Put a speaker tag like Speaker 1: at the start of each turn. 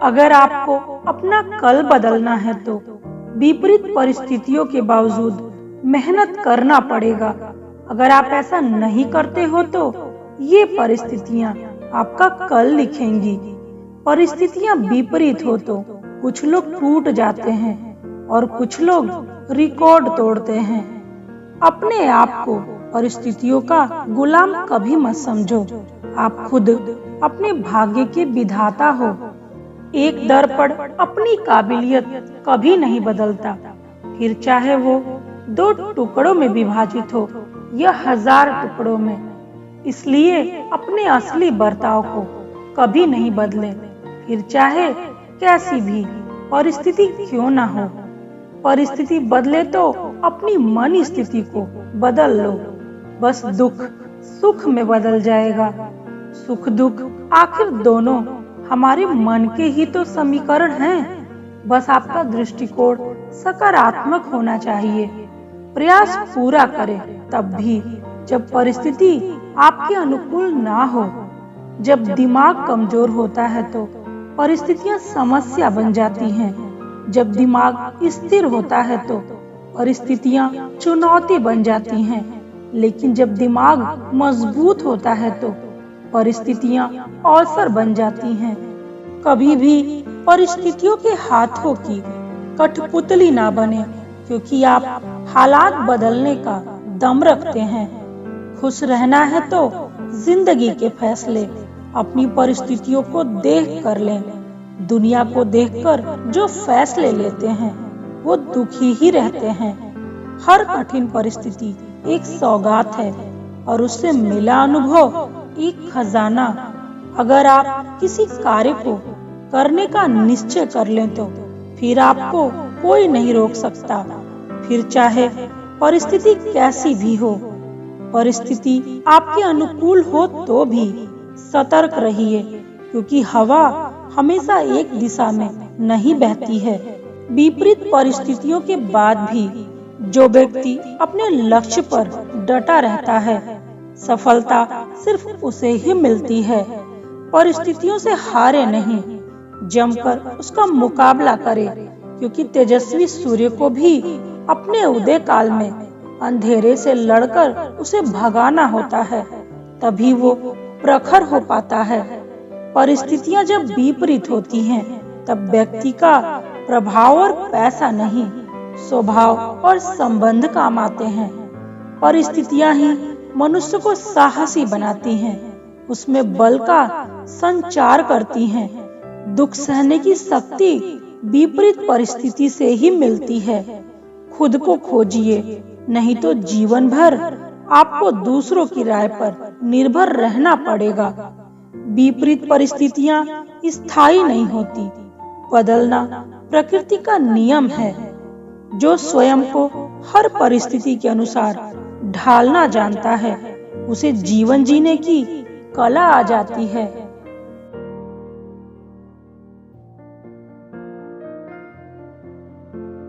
Speaker 1: अगर आपको अपना कल बदलना है तो विपरीत परिस्थितियों के बावजूद मेहनत करना पड़ेगा। अगर आप ऐसा नहीं करते हो तो ये परिस्थितियां आपका कल लिखेंगी। परिस्थितियां विपरीत हो तो कुछ लोग टूट जाते हैं और कुछ लोग रिकॉर्ड तोड़ते हैं। अपने आप को परिस्थितियों का गुलाम कभी मत समझो। आप खुद अपने भाग्य के विधाता हो। एक दर्पण अपनी काबिलियत कभी नहीं बदलता, फिर चाहे वो 2 टुकड़ों में विभाजित हो या 1000 टुकड़ों में। इसलिए अपने असली बर्ताव को कभी नहीं बदले, फिर चाहे कैसी भी परिस्थिति क्यों ना हो। परिस्थिति बदले तो अपनी मन स्थिति को बदल लो। बस दुख सुख में बदल जाएगा। सुख दुख आखिर दोनों हमारे मन के ही तो समीकरण हैं। बस आपका दृष्टिकोण सकारात्मक होना चाहिए। प्रयास पूरा करें तब भी जब परिस्थिति आपके अनुकूल ना हो। जब दिमाग कमजोर होता है तो परिस्थितियां समस्या बन जाती हैं। जब दिमाग स्थिर होता है तो परिस्थितियां चुनौती बन जाती हैं। लेकिन जब दिमाग मजबूत होता है तो परिस्थितियां अवसर बन जाती हैं। कभी भी परिस्थितियों के हाथों की कठपुतली ना बने, क्योंकि आप हालात बदलने का दम रखते हैं। खुश रहना है तो जिंदगी के फैसले अपनी परिस्थितियों को देख कर लें। दुनिया को देखकर जो फैसले लेते हैं वो दुखी ही रहते हैं। हर कठिन परिस्थिति एक सौगात है और उससे मिला अनुभव एक खजाना। अगर आप किसी कार्य को करने का निश्चय कर लें तो फिर आपको कोई नहीं रोक सकता, फिर चाहे परिस्थिति कैसी भी हो। परिस्थिति आपके अनुकूल हो तो भी सतर्क रहिए, क्योंकि हवा हमेशा एक दिशा में नहीं बहती है। विपरीत परिस्थितियों के बाद भी जो व्यक्ति अपने लक्ष्य पर डटा रहता है, सफलता सिर्फ उसे ही मिलती है। परिस्थितियों से हारे नहीं, जमकर उसका मुकाबला करे, क्योंकि तेजस्वी सूर्य को भी अपने उदय काल में अंधेरे से लड़कर उसे भगाना होता है, तभी वो प्रखर हो पाता है। परिस्थितियां जब विपरीत होती हैं, तब व्यक्ति का प्रभाव और पैसा नहीं, स्वभाव और संबंध काम आते हैं। परिस्थितियां ही मनुष्य को साहसी बनाती हैं, उसमें बल का संचार करती हैं। दुख सहने की शक्ति विपरीत परिस्थिति से ही मिलती है। खुद को खोजिए, नहीं तो जीवन भर आपको दूसरों की राय पर निर्भर रहना पड़ेगा। विपरीत परिस्थितियां स्थायी नहीं होती, बदलना प्रकृति का नियम है। जो स्वयं को हर परिस्थिति के अनुसार ढालना जानता है, उसे जीवन जीने की कला आ जाती है।